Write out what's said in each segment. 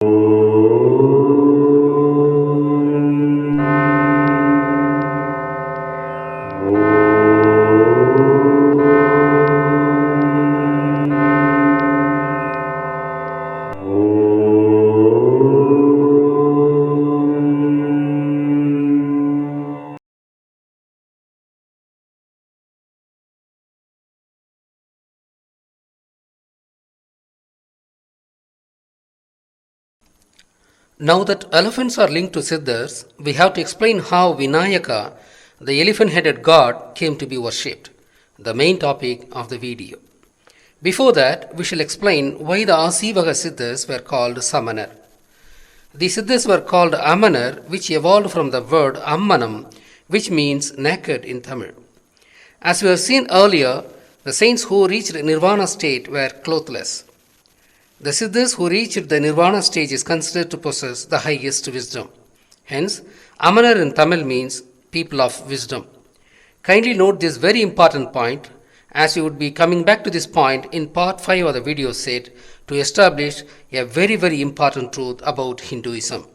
Now that elephants are linked to Siddhas, we have to explain how Vinayaka, the elephant-headed god, came to be worshipped, the main topic of the video. Before that, we shall explain why the Asivaka Siddhas were called Samanar. The Siddhas were called Amanar, which evolved from the word Ammanam, which means naked in Tamil. As we have seen earlier, the saints who reached Nirvana state were clothless. The Siddhas who reached the Nirvana stage is considered to possess the highest wisdom. Hence, Amanar in Tamil means people of wisdom. Kindly note this very important point, as we would be coming back to this point in part 5 of the video set to establish a very important truth about Hinduism.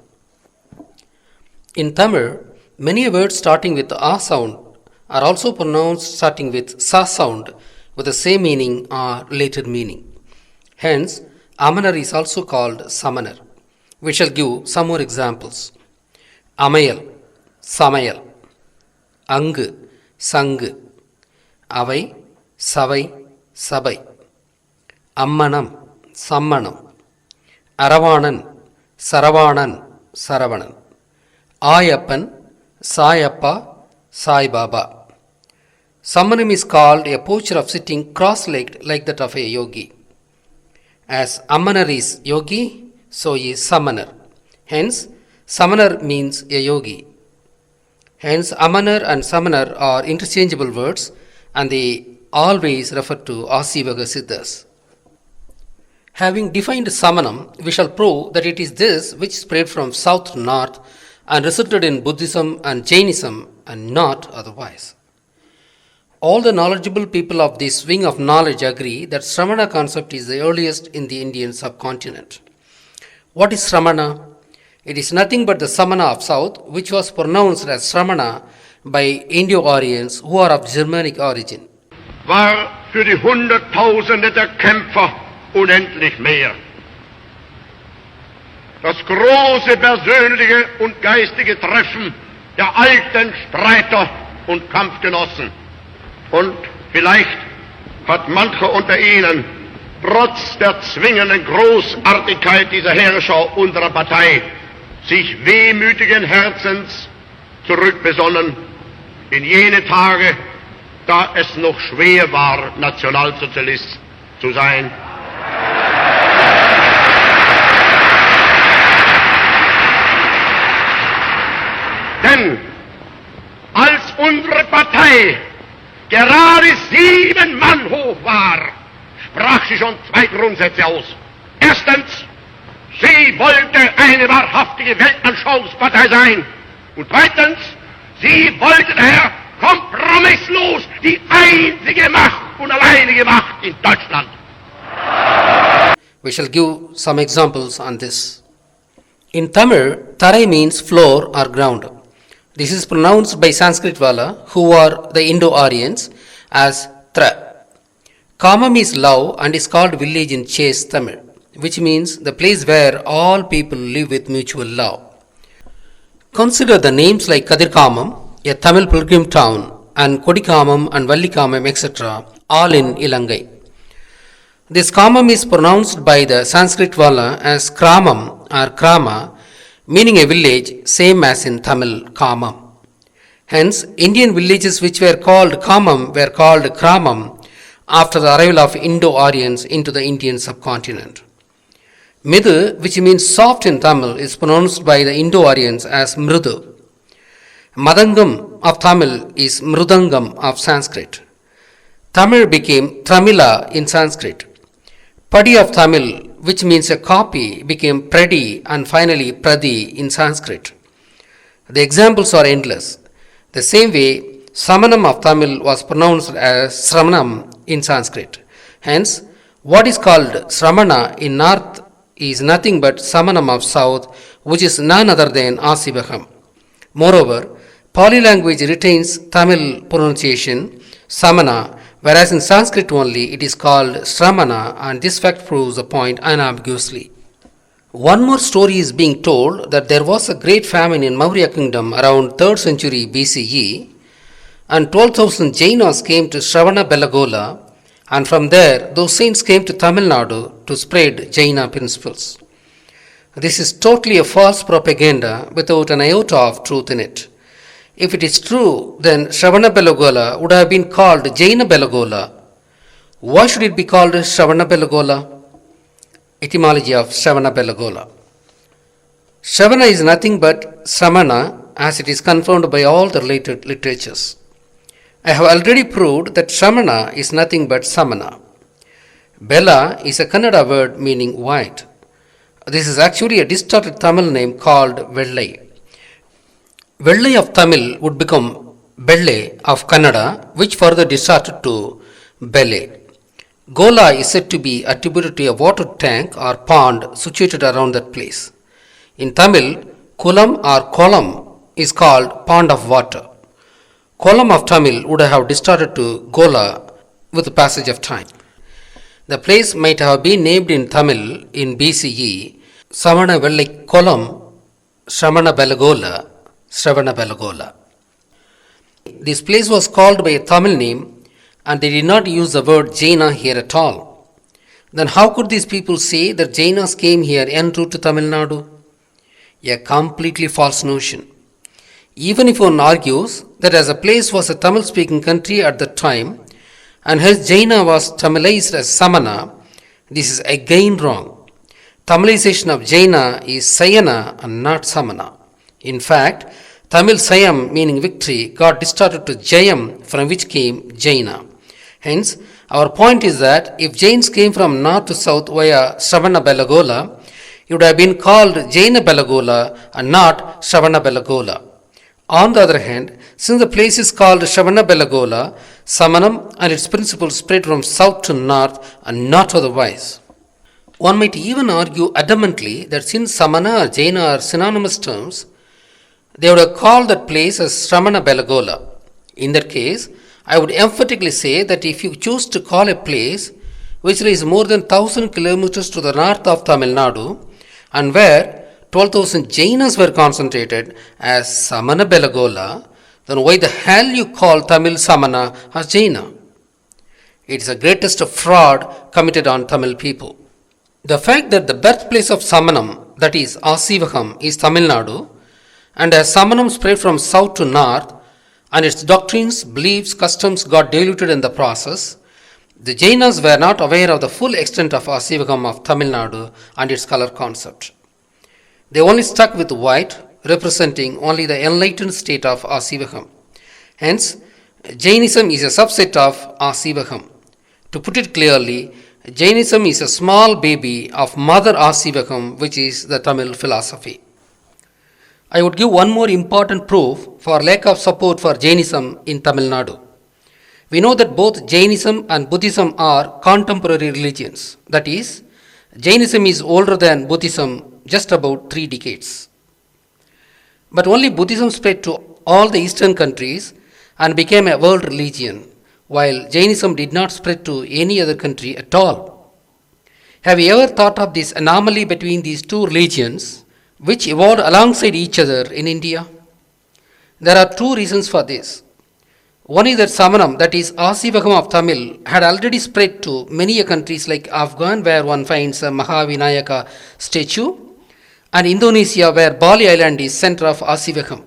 In Tamil, many words starting with the A sound are also pronounced starting with Sa sound with the same meaning or related meaning. Hence, Amanar is also called Samanar. We shall give some more examples. Amayal, Samayal, Angu, Sangu, Avai, Savai, Sabai, Ammanam, Sammanam, Aravanan, Saravanan, Saravanan, Ayappan, Sayappa, Sai Baba. Sammanam is called a posture of sitting cross-legged like that of a yogi. As Ammanar is yogi, so is Samanar. Hence, Samanar means a yogi. Hence, Ammanar and Samanar are interchangeable words and they always refer to Asivaka Siddhas. Having defined Samanam, we shall prove that it is this which spread from south to north and resulted in Buddhism and Jainism and not otherwise. All the knowledgeable people of this wing of knowledge agree that Sramana concept is the earliest in the Indian subcontinent. What is Sramana? It is nothing but the Samana of south, which was pronounced as Sramana by Indo-Aryans who are of Germanic origin. War für die Hunderttausende der Kämpfer unendlich mehr. Das große persönliche und geistige Treffen der alten Streiter und Kampfgenossen. Und vielleicht hat mancher unter Ihnen trotz der zwingenden Großartigkeit dieser Herrscher unserer Partei sich wehmütigen Herzens zurückbesonnen in jene Tage, da es noch schwer war, Nationalsozialist zu sein. Denn als unsere Partei gerade 7 Mann hoch war, sprach sie schon 2 Grundsätze aus. Erstens, sie wollte eine wahrhaftige Weltanschauungspartei sein. Und zweitens, sie wollte daher kompromisslos die einzige Macht und alleinige Macht in Deutschland. We shall give some examples on this. In Tamil, Tarai means floor or ground. This is pronounced by Sanskrit Wala, who are the Indo-Aryans, as Tra. Kamam is love and is called village in Chase Tamil, which means the place where all people live with mutual love. Consider the names like Kadirkamam, a Tamil pilgrim town, and Kodikamam and Vallikamam, etc., all in Ilangai. This Kamam is pronounced by the Sanskrit Wala as Kramam or Krama, meaning a village, same as in Tamil Kamam. Hence, Indian villages which were called Kamam were called Kramam after the arrival of Indo-Aryans into the Indian subcontinent. Midu, which means soft in Tamil, is pronounced by the Indo-Aryans as Mrudu. Madangam of Tamil is Mrudangam of Sanskrit. Tamil became Tramila in Sanskrit. Padi of Tamil, which means a copy, became Pradi and finally Pradi in Sanskrit. The examples are endless. The same way, Samanam of Tamil was pronounced as Sramanam in Sanskrit. Hence, what is called Sramana in North is nothing but Samanam of South, which is none other than Asivakam. Moreover, Pali language retains Tamil pronunciation Samana, whereas in Sanskrit only it is called Sramana, and this fact proves the point unambiguously. One more story is being told that there was a great famine in Maurya kingdom around 3rd century BCE, and 12,000 Jainas came to Shravana Belagola, and from there those saints came to Tamil Nadu to spread Jaina principles. This is totally a false propaganda without an iota of truth in it. If it is true, then Shravana Belagola would have been called Jaina Belagola. Why should it be called Shravana Belagola? Etymology of Shravana Belagola. Shravana is nothing but Samana, as it is confirmed by all the related literatures. I have already proved that Shramana is nothing but Samana. Bela is a Kannada word meaning white. This is actually a distorted Tamil name called Vellai. Vellai of Tamil would become Belle of Kannada, which further distorted to Bele. Gola is said to be attributed to a water tank or pond situated around that place. In Tamil, Kulam or Kolam is called pond of water. Kolam of Tamil would have distorted to Gola with the passage of time. The place might have been named in Tamil in BCE Savana Vellai Kolam, Shramana Belagola, Shravana Belagola. This place was called by a Tamil name, and they did not use the word Jaina here at all. Then how could these people say that Jainas came here en route to Tamil Nadu? A completely false notion. Even if one argues that as a place was a Tamil speaking country at that time, and hence Jaina was Tamilized as Samana, this is again wrong. Tamilization of Jaina is Sayana and not Samana. In fact, Tamil Sayam meaning victory got distorted to Jayam, from which came Jaina. Hence, our point is that if Jains came from north to south via Shravana Belagola, it would have been called Jaina Belagola and not Shravana Belagola. On the other hand, since the place is called Shravana Belagola, Samanam and its principles spread from south to north and not otherwise. One might even argue adamantly that since Samana or Jaina are synonymous terms, they would have called that place as Shramana Belagola. In that case, I would emphatically say that if you choose to call a place which lies more than 1000 kilometers to the north of Tamil Nadu and where 12,000 Jainas were concentrated as Samana Belagola, then why the hell you call Tamil Samana as Jaina? It is the greatest fraud committed on Tamil people. The fact that the birthplace of Samanam, that is Asivakam, is Tamil Nadu, and as Samanam spread from south to north, and its doctrines, beliefs, customs got diluted in the process, the Jainas were not aware of the full extent of Asivakam of Tamil Nadu and its color concept. They only stuck with white, representing only the enlightened state of Asivakam. Hence, Jainism is a subset of Asivakam. To put it clearly, Jainism is a small baby of Mother Asivakam, which is the Tamil philosophy. I would give one more important proof for lack of support for Jainism in Tamil Nadu. We know that both Jainism and Buddhism are contemporary religions. That is, Jainism is older than Buddhism just about 3 decades. But only Buddhism spread to all the eastern countries and became a world religion, while Jainism did not spread to any other country at all. Have you ever thought of this anomaly between these two religions, which evolved alongside each other in India? There are 2 reasons for this. One is that Samanam, that is Asivakam of Tamil, had already spread to many countries like Afghan, where one finds a Vinayaka statue, and Indonesia, where Bali Island is center of Asivakam,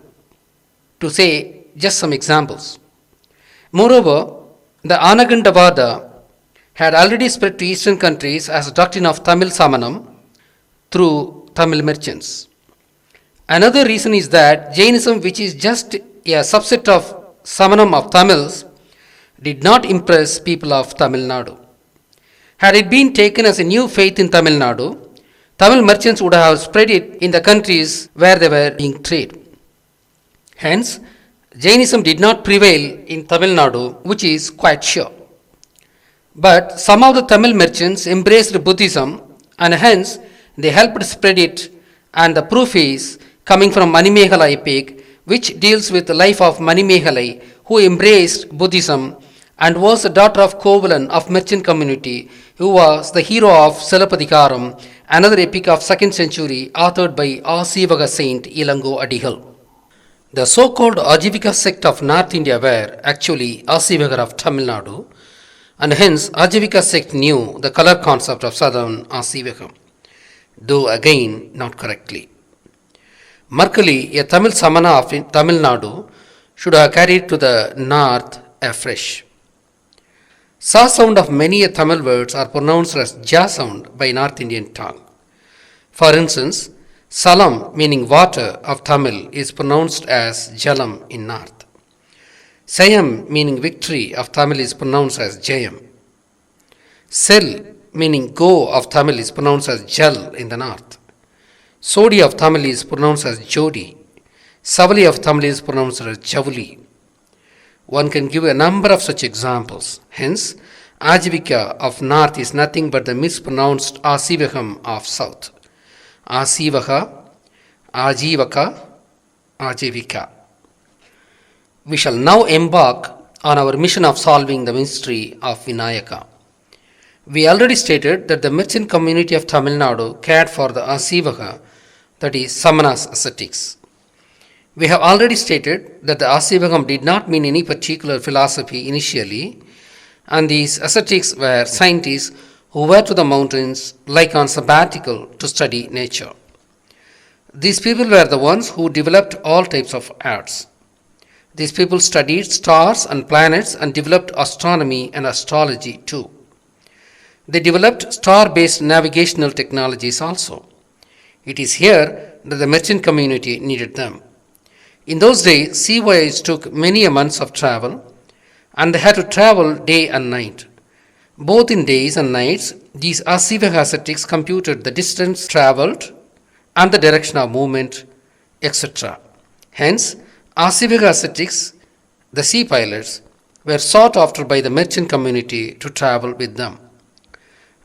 to say just some examples. Moreover, the Anagandavada had already spread to eastern countries as a doctrine of Tamil Samanam through Tamil merchants. Another reason is that Jainism, which is just a subset of Samanam of Tamils, did not impress people of Tamil Nadu. Had it been taken as a new faith in Tamil Nadu, Tamil merchants would have spread it in the countries where they were being traded. Hence, Jainism did not prevail in Tamil Nadu, which is quite sure. But some of the Tamil merchants embraced Buddhism, and hence They helped spread it, and the proof is coming from Manimehala epic, which deals with the life of Manimehalai, who embraced Buddhism and was the daughter of Kovalan of merchant community, who was the hero of Silapadikaram, another epic of 2nd century authored by Asivaga saint Ilango Adigal. The so-called Ajivika sect of North India were actually Asivagar of Tamil Nadu, and hence Ajivika sect knew the color concept of southern Asivagam, though again not correctly. Merkali, a Tamil Samana of Tamil Nadu, should have carried to the north afresh. Sa sound of many Tamil words are pronounced as Ja sound by North Indian tongue. For instance, Salam, meaning water of Tamil, is pronounced as Jalam in north. Sayam, meaning victory of Tamil, is pronounced as Jayam. Sel, meaning go of Tamil, is pronounced as Jal in the north. Sodi of Tamil is pronounced as Jodi. Savali of Tamil is pronounced as Javuli. One can give a number of such examples. Hence, Ajivika of north is nothing but the mispronounced Asivagam of south. Asivaha, Ajivaka, Ajivika. We shall now embark on our mission of solving the mystery of Vinayaka. We already stated that the merchant community of Tamil Nadu cared for the Asivaha, that is, Samanas ascetics. We have already stated that the Asivagam did not mean any particular philosophy initially, and these ascetics were scientists who were to the mountains like on sabbatical to study nature. These people were the ones who developed all types of arts. These people studied stars and planets and developed astronomy and astrology too. They developed star-based navigational technologies also. It is here that the merchant community needed them. In those days, sea voyages took many months of travel, and they had to travel day and night. Both in days and nights, these Asivaga ascetics computed the distance travelled and the direction of movement, etc. Hence, Asivaga ascetics, the sea pilots, were sought after by the merchant community to travel with them.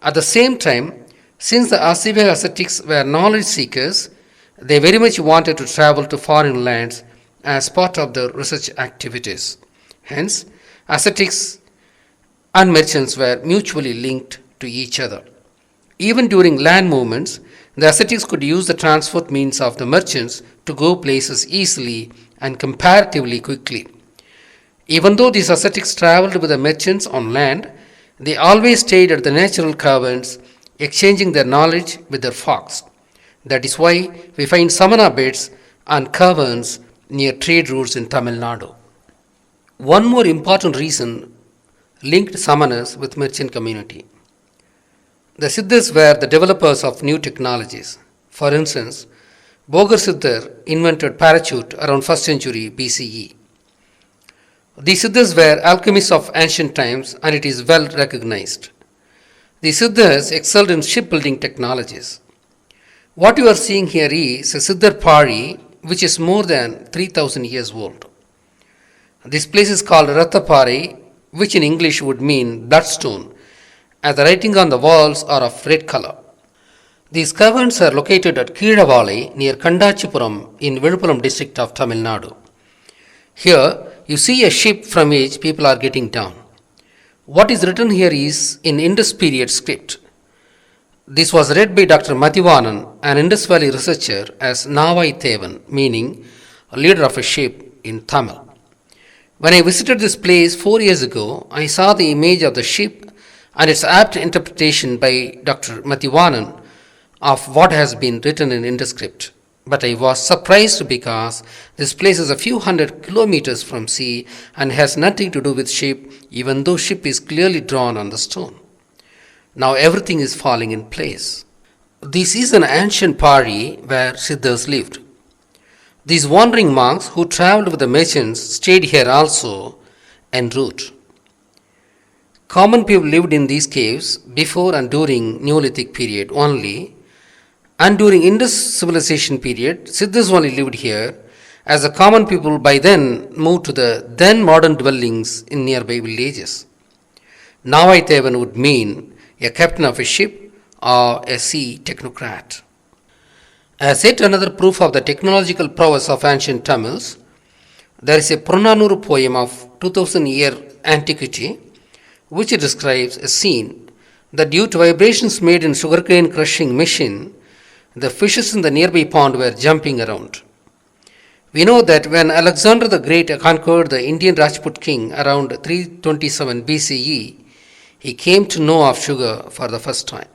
At the same time, since the Asivaga ascetics were knowledge seekers, they very much wanted to travel to foreign lands as part of their research activities. Hence, ascetics and merchants were mutually linked to each other. Even during land movements, the ascetics could use the transport means of the merchants to go places easily and comparatively quickly. Even though these ascetics traveled with the merchants on land, they always stayed at the natural caverns, exchanging their knowledge with their flocks. That is why we find samana beds and caverns near trade routes in Tamil Nadu. One more important reason linked samanas with merchant community. The Siddhas were the developers of new technologies. For instance, Bogar Siddhar invented parachute around 1st century BCE. The Siddhas were alchemists of ancient times, and it is well recognized. The Siddhas excelled in shipbuilding technologies. What you are seeing here is a Siddhar Pari, which is more than 3000 years old. This place is called Rathapari, which in English would mean bloodstone, as the writing on the walls are of red color. These caverns are located at Keeravali near Kandachipuram in Viluppuram district of Tamil Nadu. Here you see a ship from which people are getting down. What is written here is in Indus period script. This was read by Dr. Mathivanan, an Indus Valley researcher, as Navai Thevan, meaning a leader of a ship in Tamil. When I visited this place 4 years ago, I saw the image of the ship and its apt interpretation by Dr. Mathivanan of what has been written in Indus script. But I was surprised because this place is a few hundred kilometers from sea and has nothing to do with ship, even though ship is clearly drawn on the stone. Now everything is falling in place. This is an ancient Pari where Siddhas lived. These wandering monks who travelled with the merchants stayed here also en route. Common people lived in these caves before and during Neolithic period only, and during Indus civilization period, Siddhas only lived here, as the common people by then moved to the then modern dwellings in nearby villages. Navai Thevan would mean a captain of a ship or a sea technocrat. As yet another proof of the technological prowess of ancient Tamils, there is a Purananuru poem of 2000-year antiquity which describes a scene that due to vibrations made in sugarcane crushing machine, the fishes in the nearby pond were jumping around. We know that when Alexander the Great conquered the Indian Rajput king around 327 BCE, he came to know of sugar for the first time.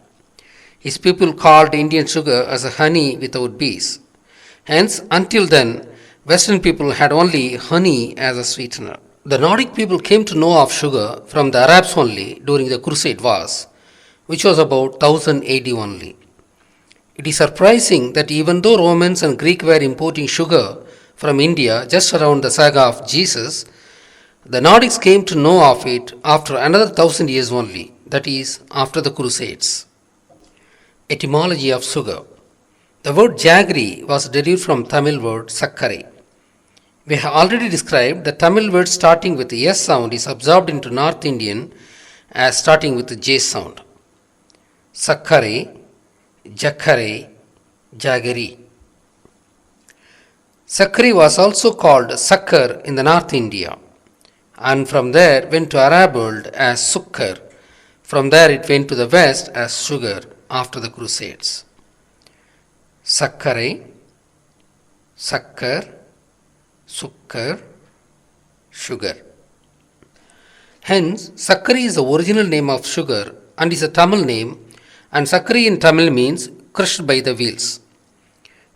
His people called Indian sugar as a honey without bees. Hence, until then, Western people had only honey as a sweetener. The Nordic people came to know of sugar from the Arabs only during the Crusade Wars, which was about 1000 AD only. It is surprising that even though Romans and Greeks were importing sugar from India just around the saga of Jesus, the Nordics came to know of it after another 1000 years only, that is, after the Crusades. Etymology of sugar. The word jaggery was derived from Tamil word sakkare. We have already described the Tamil word starting with the S sound is absorbed into North Indian as starting with the J sound. Sakkare, jakkare, jaggery. Sakkari was also called Sakkar in the North India, and from there went to Arab world as Sukkar. From there it went to the west as sugar after the Crusades. Sakkare, Sakkar, Sukkar, sugar. Hence, Sakkari is the original name of sugar and is a Tamil name, and Sakkari in Tamil means crushed by the wheels.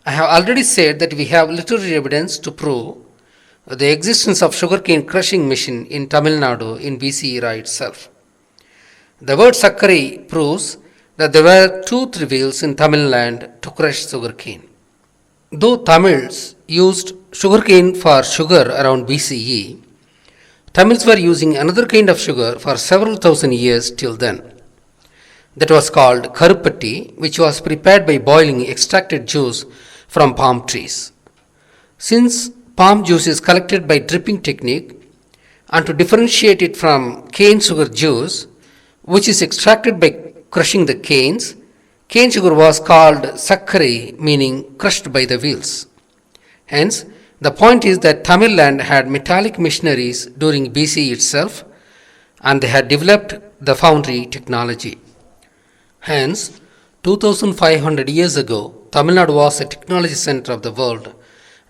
I have already said that we have literary evidence to prove the existence of sugarcane crushing machine in Tamil Nadu in BC era itself. The word Sakkari proves that there were 2-3 wheels in Tamil land to crush sugarcane. Though Tamils used sugarcane for sugar around BCE, Tamils were using another kind of sugar for several thousand years till then. That was called karupatti, which was prepared by boiling extracted juice from palm trees. Since palm juice is collected by dripping technique, and to differentiate it from cane sugar juice, which is extracted by crushing the canes, cane sugar was called sakkari, meaning crushed by the wheels. Hence, the point is that Tamil land had metallic machineries during BC itself, and they had developed the foundry technology. Hence, 2500 years ago, Tamil Nadu was a technology center of the world,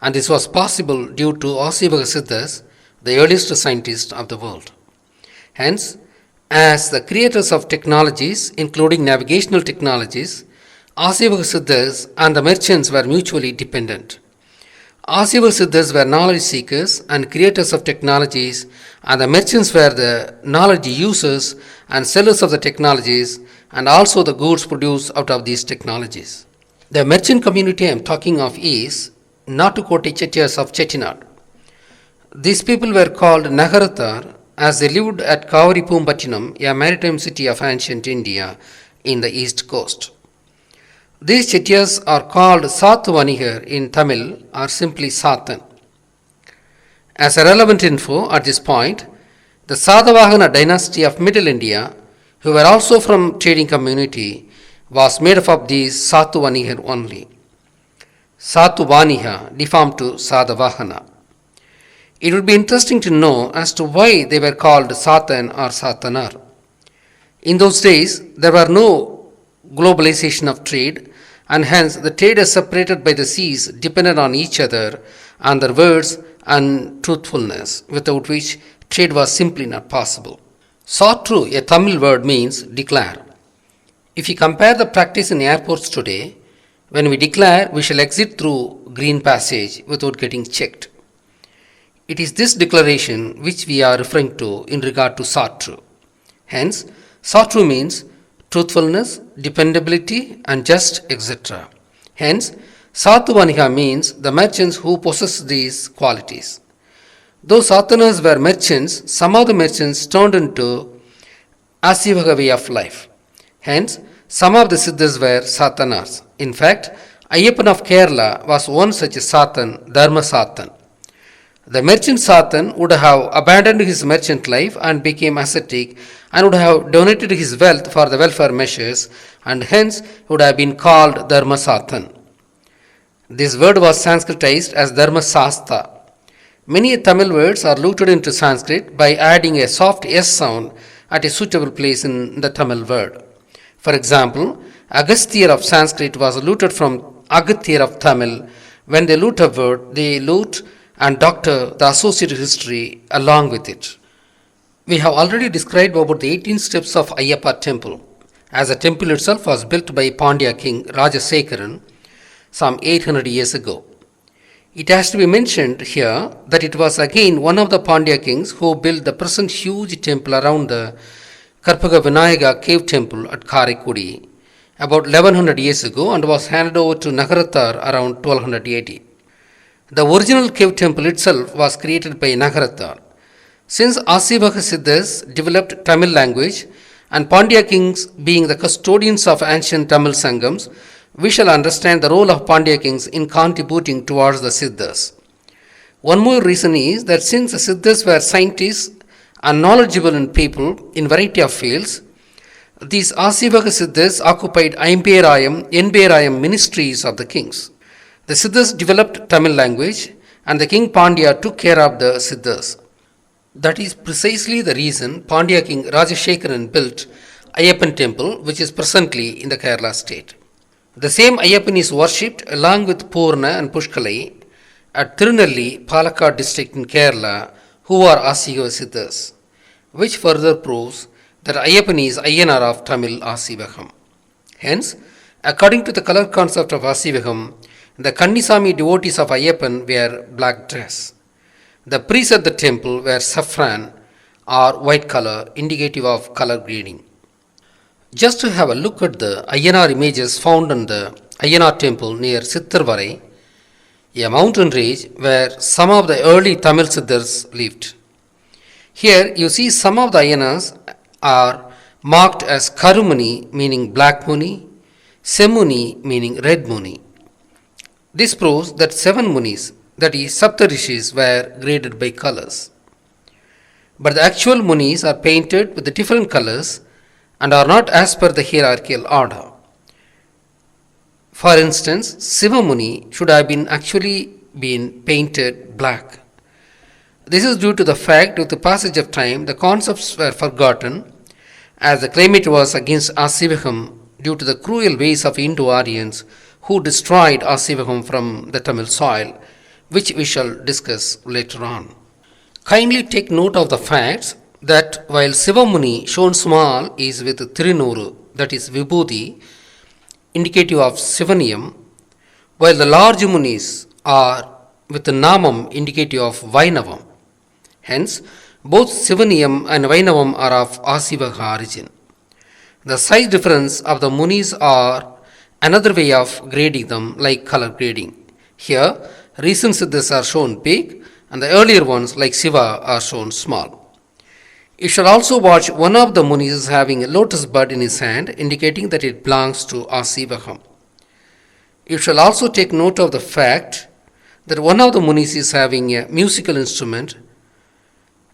and this was possible due to Sidas, the earliest scientist of the world. Hence, as the creators of technologies, including navigational technologies, Sidas and the merchants were mutually dependent. Sidas were knowledge seekers and creators of technologies, and the merchants were the knowledge users and sellers of the technologies and also the goods produced out of these technologies. The merchant community I am talking of is Natukoti Chettiars of Chettinad. These people were called Nagarathar as they lived at Kavaripumbattinam, a maritime city of ancient India in the east coast. These Chettiars are called Sathuvanigar in Tamil or simply Sathan. As a relevant info at this point, the Sadavahana dynasty of Middle India, who were also from trading community, was made up of these Sathuvanigar only. Sathuvaniha deformed to Sadavahana. It would be interesting to know as to why they were called Sathan or Sathanar. In those days, there were no globalization of trade, and hence the traders separated by the seas depended on each other and their words and truthfulness, without which trade was simply not possible. Satru, a Tamil word, means declare. If you compare the practice in airports today, when we declare, we shall exit through green passage without getting checked. It is this declaration which we are referring to in regard to Satru. Hence, Satru means truthfulness, dependability, and just, etc. Hence, Sathuvanika means the merchants who possess these qualities. Though Sathanas were merchants, some of the merchants turned into Asivaga way of life. Hence, some of the Siddhas were Sathanas. In fact, Ayyappan of Kerala was one such a Sathan, Dharma Sathan. The merchant Sathan would have abandoned his merchant life and became ascetic and would have donated his wealth for the welfare measures, and hence would have been called Dharmasathan. This word was Sanskritized as Dharmasastha. Many Tamil words are rooted into Sanskrit by adding a soft S sound at a suitable place in the Tamil word. For example, Agasthyar of Sanskrit was looted from Agathir of Tamil. When they loot a word, they loot and doctor the associated history along with it. We have already described about the 18 steps of Ayyappa temple, as the temple itself was built by Pandya king Rajasekaran some 800 years ago. It has to be mentioned here that it was again one of the Pandya kings who built the present huge temple around the Karpaga Vinayaka cave temple at Karaikudi about 1100 years ago and was handed over to Nagarathar around 1280. The original cave temple itself was created by Nagarathar. Since Asivaka Siddhas developed Tamil language and Pandya kings being the custodians of ancient Tamil Sangams, we shall understand the role of Pandya kings in contributing towards the Siddhas. One more reason is that since the Siddhas were scientists and knowledgeable in people in variety of fields, these Asivaka Siddhas occupied Aimperayam, Enperayam ministries of the kings. The Siddhas developed Tamil language and the king Pandya took care of the Siddhas. That is precisely the reason Pandya king Rajashekaran built Ayyappan temple, which is presently in the Kerala state. The same Ayyappan is worshipped along with Purna and Pushkalai at Tirunelli, Palakkad district in Kerala, who are Asiva Siddhas, which further proves that Ayyappan is Ayyanar of Tamil Asivagam. Hence, according to the color concept of Asivagam, the Kannisami devotees of Ayyappan wear black dress. The priests at the temple wear saffron or white color, indicative of color grading. Just to have a look at the Ayyanar images found in the Ayyanar temple near Sittarvarai, a mountain range where some of the early Tamil Siddhas lived. Here you see some of the Ayyanars are marked as Karumuni meaning black Muni, Semuni meaning red Muni. This proves that 7 Munis, that is Saptarishis, were graded by colors. But the actual Munis are painted with the different colors and are not as per the hierarchical order. For instance, Siva Muni should have actually been painted black. This is due to the fact with the passage of time the concepts were forgotten as the climate was against Asivagam due to the cruel ways of Indo-Aryans who destroyed Asivagam from the Tamil soil, which we shall discuss later on. Kindly take note of the facts that while Sivamuni shown small is with Tirinuru, that is Vibhuti, indicative of Sivaniyam, while the large Munis are with the Namam, indicative of Vainavam. Hence, both Sivaniyam and Vainavam are of Asivaga origin. The size difference of the Munis are another way of grading them, like color grading. Here, recent Siddhas are shown big and the earlier ones like Siva are shown small. You shall also watch one of the Munis having a lotus bud in his hand, indicating that it belongs to Asivagam. You shall also take note of the fact that one of the Munis is having a musical instrument,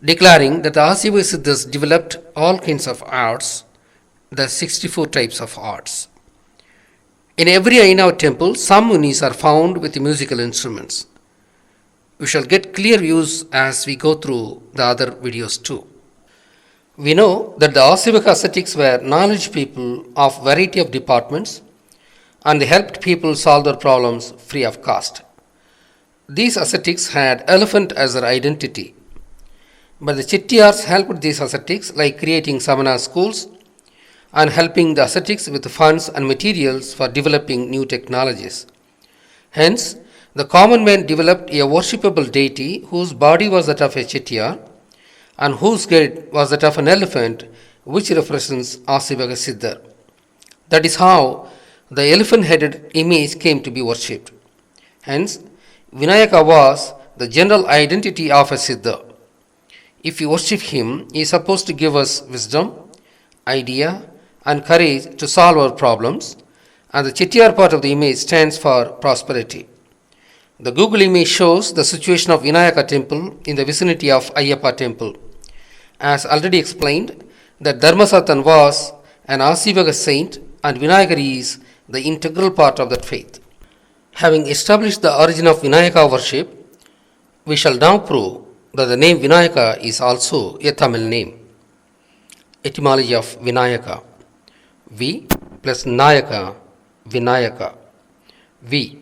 declaring that the Asiva Siddhas developed all kinds of arts, the 64 types of arts. In every Ainava temple, some Munis are found with musical instruments. We shall get clear views as we go through the other videos too. We know that the Asivaka ascetics were knowledge people of variety of departments and they helped people solve their problems free of cost. These ascetics had elephant as their identity. But the Chettiars helped these ascetics like creating Samana schools and helping the ascetics with funds and materials for developing new technologies. Hence, the common man developed a worshipable deity whose body was that of a Chettiar and whose head was that of an elephant, which represents Asivaga Siddha. That is how the elephant-headed image came to be worshipped. Hence, Vinayaka was the general identity of a Siddha. If we worship him, he is supposed to give us wisdom, idea, and courage to solve our problems, and the Chettiar part of the image stands for prosperity. The Google image shows the situation of Vinayaka temple in the vicinity of Ayyappa temple. As already explained, that Dharmasathan was an Asivaka saint and Vinayakar is the integral part of that faith. Having established the origin of Vinayaka worship, we shall now prove that the name Vinayaka is also a Tamil name. Etymology of Vinayaka. V plus Nayaka, Vinayaka. V,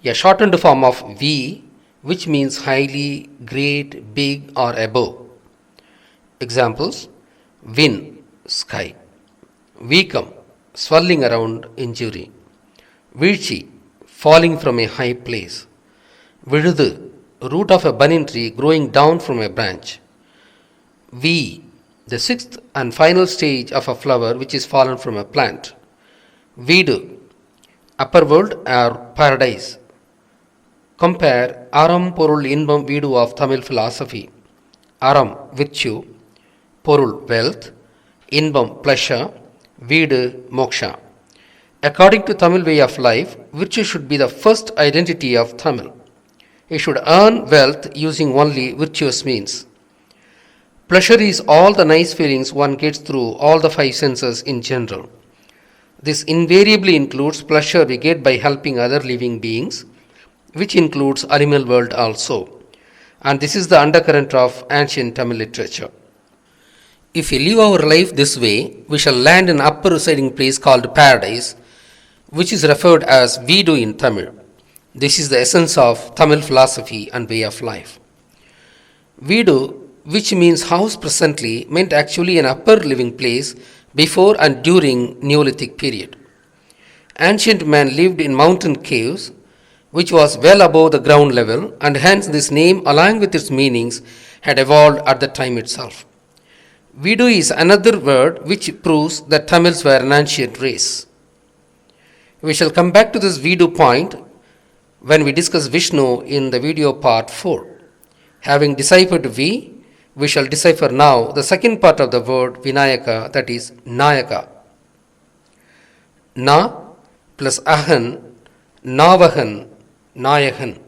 a shortened form of V, which means highly, great, big or above. Examples: Vin, sky. Vikam, swirling around, injury. Virchi, falling from a high place. Virudu, root of a banyan tree growing down from a branch. V, the sixth and final stage of a flower which is fallen from a plant. Vidu, upper world or paradise. Compare Aram Porul Inbam Vidu of Tamil philosophy. Aram, virtue. Porul, wealth. Inbam, pleasure. Vidu, moksha. According to Tamil way of life, virtue should be the first identity of Tamil. He should earn wealth using only virtuous means. Pleasure is all the nice feelings one gets through all the five senses in general. This invariably includes pleasure we get by helping other living beings, which includes animal world also. And this is the undercurrent of ancient Tamil literature. If we live our life this way, we shall land in an upper residing place called paradise, which is referred as Vidu in Tamil. This is the essence of Tamil philosophy and way of life. Vidu, which means house presently, meant actually an upper living place before and during Neolithic period. Ancient man lived in mountain caves, which was well above the ground level, and hence this name along with its meanings had evolved at the time itself. Vidu is another word which proves that Tamils were an ancient race. We shall come back to this Vidu point when we discuss Vishnu in the video part 4. Having deciphered V, we shall decipher now the second part of the word Vinayaka, that is Nayaka. Na plus Ahan, Navahan, Nayahan.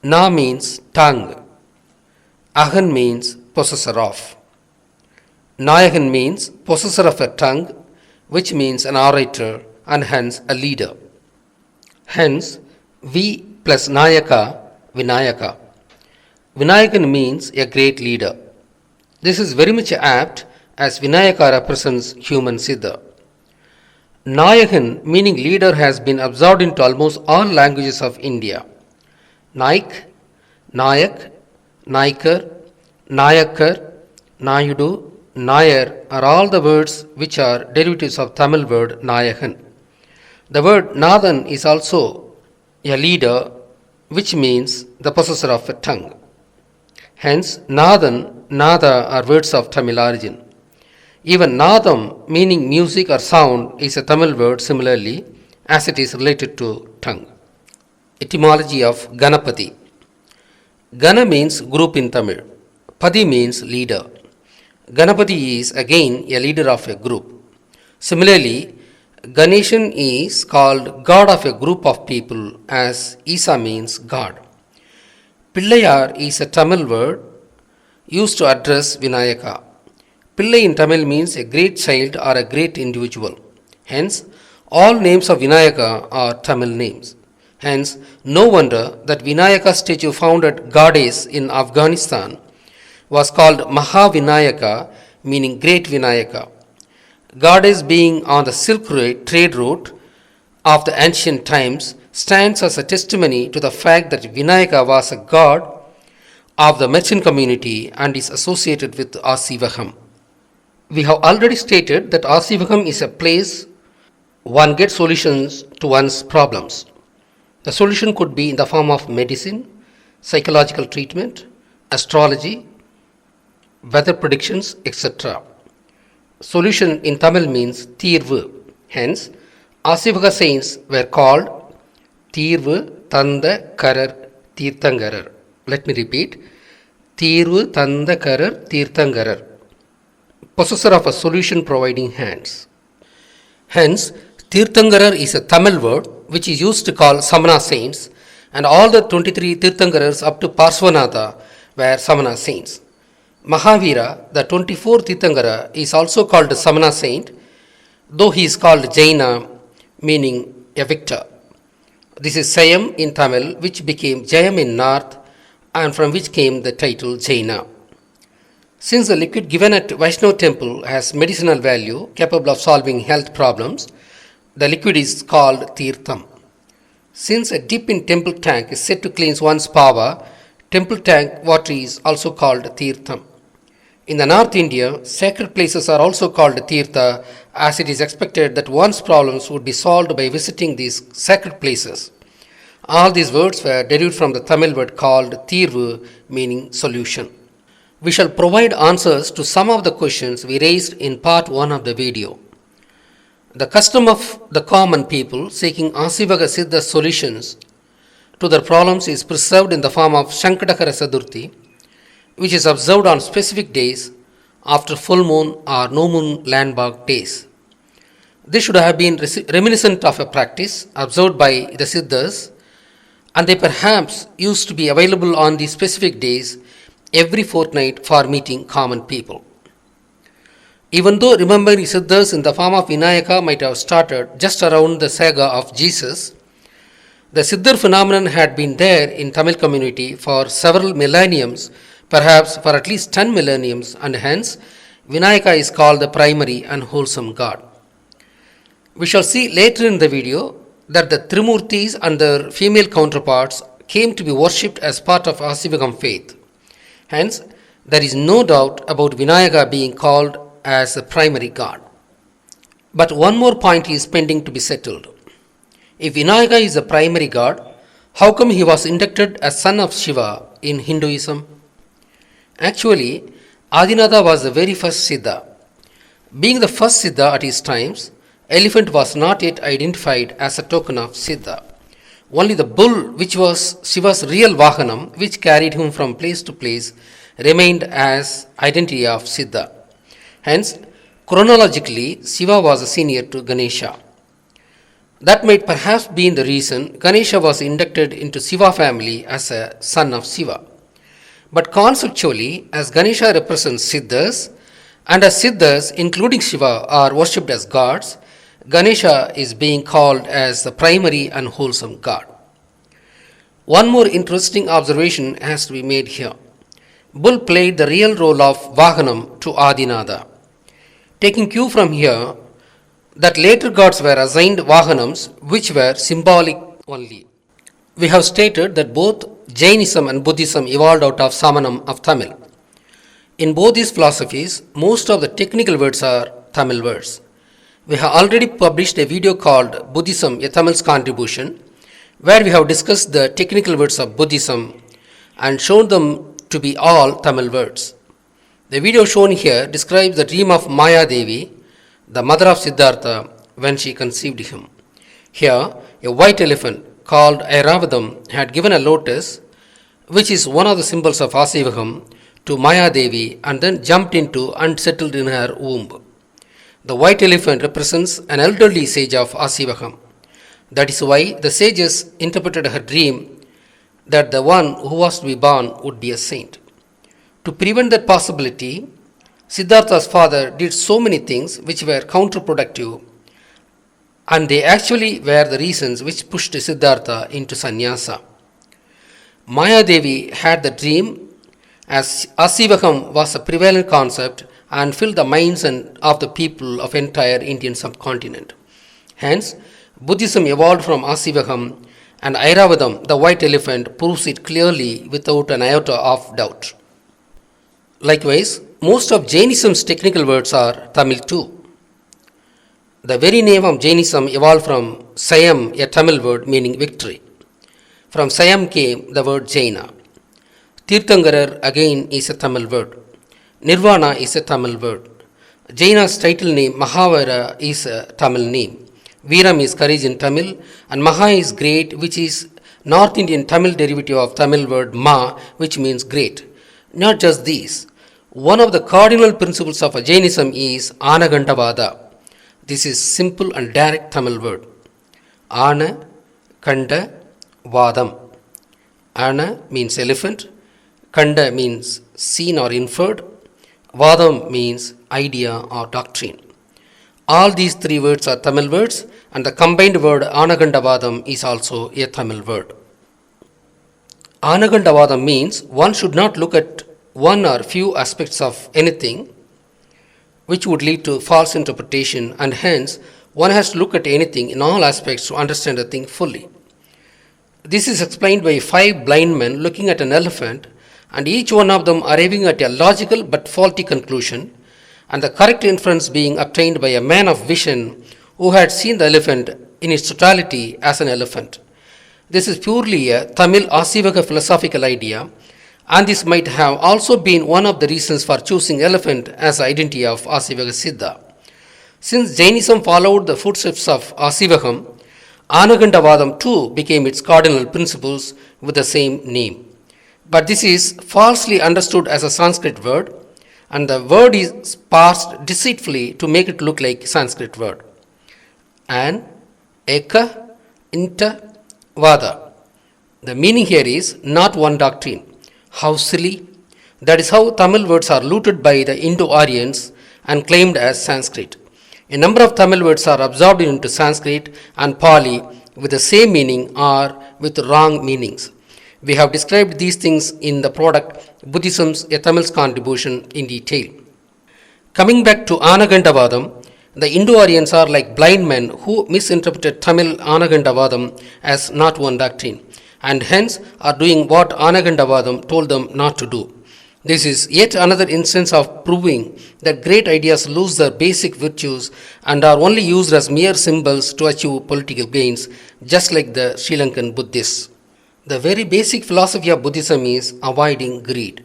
Na means tongue. Ahan means possessor of. Nayahan means possessor of a tongue, which means an orator and hence a leader. Hence, V plus Nayaka, Vinayaka. Vinayakan means a great leader. This is very much apt as Vinayaka represents human Siddha. Nayakan, meaning leader, has been absorbed into almost all languages of India. Naik, Nayak, Naikar, Nayakar, Nayudu, Nayar are all the words which are derivatives of Tamil word Nayakan. The word Nathan is also a leader, which means the possessor of a tongue. Hence, Nathan, Nada are words of Tamil origin. Even Nadam, meaning music or sound, is a Tamil word similarly, as it is related to tongue. Etymology of Ganapati. Gana means group in Tamil. Padi means leader. Ganapati is again a leader of a group. Similarly, Ganeshan is called God of a group of people, as Isa means God. Pillayar is a Tamil word used to address Vinayaka. Pillai in Tamil means a great child or a great individual. Hence, all names of Vinayaka are Tamil names. Hence, no wonder that Vinayaka statue found at Gades in Afghanistan was called Mahavinayaka, meaning Great Vinayaka. Gades, being on the Silk trade route of the ancient times, stands as a testimony to the fact that Vinayaka was a god of the merchant community and is associated with Asivakam. We have already stated that Asivakam is a place one gets solutions to one's problems. The solution could be in the form of medicine, psychological treatment, astrology, weather predictions, etc. Solution in Tamil means Tirvu. Hence, Asivaka saints were called Tirvu Tanda Karar Tirthangarar. Let me repeat. Tirvu Tanda Karar Tirthangarar. Possessor of a solution providing hands. Hence, Tirthangarar is a Tamil word which is used to call Samana saints, and all the 23 Tirthangarars up to Parsvanatha were Samana saints. Mahavira, the 24th Tirthankara, is also called Samana saint, though he is called Jaina, meaning a victor. This is Sayam in Tamil, which became Jayam in North, and from which came the title Jaina. Since the liquid given at Vaishnav temple has medicinal value capable of solving health problems, the liquid is called Tirtham. Since a dip in temple tank is said to cleanse one's power, temple tank water is also called Tirtham. In the North India, sacred places are also called Tirtha, as it is expected that one's problems would be solved by visiting these sacred places. All these words were derived from the Tamil word called Thirvu, meaning solution. We shall provide answers to some of the questions we raised in part 1 of the video. The custom of the common people seeking Asivaga Siddha solutions to their problems is preserved in the form of Shankadakara Sadurthi, which is observed on specific days after full moon or no moon landmark days. This should have been reminiscent of a practice observed by the Siddhas, and they perhaps used to be available on these specific days every fortnight for meeting common people. Even though remembering Siddhas in the form of Vinayaka might have started just around the saga of Jesus, the Siddhar phenomenon had been there in Tamil community for several millenniums, perhaps for at least 10 millenniums, and hence Vinayaka is called the primary and wholesome god. We shall see later in the video that the Trimurtis and their female counterparts came to be worshipped as part of Asivagam faith. Hence, there is no doubt about Vinayaka being called as the primary god. But one more point is pending to be settled. If Vinayaka is the primary god, how come he was inducted as son of Shiva in Hinduism? Actually, Adinatha was the very first Siddha. Being the first Siddha at his times, elephant was not yet identified as a token of Siddha. Only the bull, which was Shiva's real Vahanam, which carried him from place to place, remained as identity of Siddha. Hence, chronologically, Shiva was a senior to Ganesha. That might perhaps be the reason Ganesha was inducted into Shiva family as a son of Shiva. But conceptually, as Ganesha represents Siddhas, and as Siddhas, including Shiva, are worshipped as gods, Ganesha is being called as the primary and wholesome god. One more interesting observation has to be made here. Bull played the real role of Vahanam to Adinatha. Taking cue from here, that later gods were assigned Vahanams, which were symbolic only. We have stated that both Jainism and Buddhism evolved out of Samanam of Tamil. In both these philosophies, most of the technical words are Tamil words. We have already published a video called Buddhism, a Tamil's contribution, where we have discussed the technical words of Buddhism and shown them to be all Tamil words. The video shown here describes the dream of Maya Devi, the mother of Siddhartha, when she conceived him. Here, a white elephant called Airavadam had given a lotus, which is one of the symbols of Asivagam, to Maya Devi and then jumped into and settled in her womb. The white elephant represents an elderly sage of Asivagam. That is why the sages interpreted her dream that the one who was to be born would be a saint. To prevent that possibility, Siddhartha's father did so many things which were counterproductive, and they actually were the reasons which pushed Siddhartha into sannyasa. Maya Devi had the dream as Asivagam was a prevalent concept and filled the minds of the people of entire Indian subcontinent. Hence, Buddhism evolved from Asivagam, and Airavadam, the white elephant, proves it clearly without an iota of doubt. Likewise, most of Jainism's technical words are Tamil too. The very name of Jainism evolved from Sayam, a Tamil word meaning victory. From Sayam came the word Jaina. Tirthankarar again is a Tamil word. Nirvana is a Tamil word. Jaina's title name Mahavira is a Tamil name. Veeram is courage in Tamil, and Maha is great, which is North Indian Tamil derivative of Tamil word Ma, which means great. Not just these. One of the cardinal principles of Jainism is Anagandavada. This is simple and direct Tamil word. Ana, Kanda, Vadam. Ana means elephant. Kanda means seen or inferred. Vadam means idea or doctrine. All these three words are Tamil words, and the combined word Anagandavadam is also a Tamil word. Anagandavadam means one should not look at one or few aspects of anything, which would lead to false interpretation, and hence one has to look at anything in all aspects to understand the thing fully. This is explained by 5 blind men looking at an elephant, and each one of them arriving at a logical but faulty conclusion, and the correct inference being obtained by a man of vision who had seen the elephant in its totality as an elephant. This is purely a Tamil Asivaga philosophical idea, and this might have also been one of the reasons for choosing elephant as the identity of Asivaga Siddha. Since Jainism followed the footsteps of Asivagam, Anagandavadam too became its cardinal principles with the same name. But this is falsely understood as a Sanskrit word, and the word is parsed deceitfully to make it look like Sanskrit word. An, eka, inta, vada. The meaning here is not one doctrine. How silly! That is how Tamil words are looted by the Indo-Aryans and claimed as Sanskrit. A number of Tamil words are absorbed into Sanskrit and Pali with the same meaning or with wrong meanings. We have described these things in the product Buddhism's A Tamil's Contribution in detail. Coming back to Anagandavadam, the Indo-Aryans are like blind men who misinterpreted Tamil Anagandavadam as not one doctrine, and hence are doing what Anagandavadam told them not to do. This is yet another instance of proving that great ideas lose their basic virtues and are only used as mere symbols to achieve political gains, just like the Sri Lankan Buddhists. The very basic philosophy of Buddhism is avoiding greed.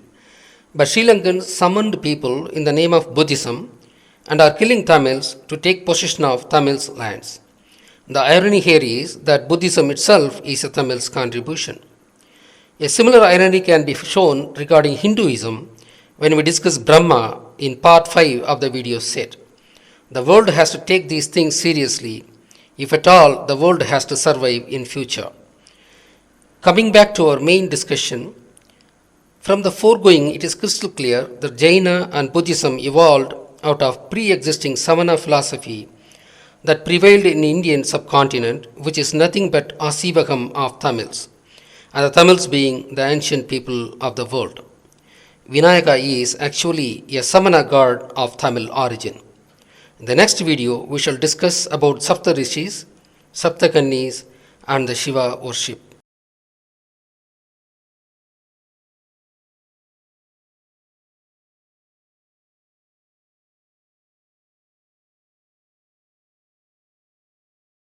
But Sri Lankans summoned people in the name of Buddhism and are killing Tamils to take possession of Tamils' lands. The irony here is that Buddhism itself is a Tamil's contribution. A similar irony can be shown regarding Hinduism when we discuss Brahma in part 5 of the video set. The world has to take these things seriously. If at all, the world has to survive in future. Coming back to our main discussion, from the foregoing it is crystal clear that Jaina and Buddhism evolved out of pre-existing Samana philosophy that prevailed in the Indian subcontinent, which is nothing but Asivagam of Tamils, and the Tamils being the ancient people of the world. Vinayaka is actually a Samana god of Tamil origin. In the next video, we shall discuss about Sapta Rishis, Sapta Kannis, and the Shiva worship.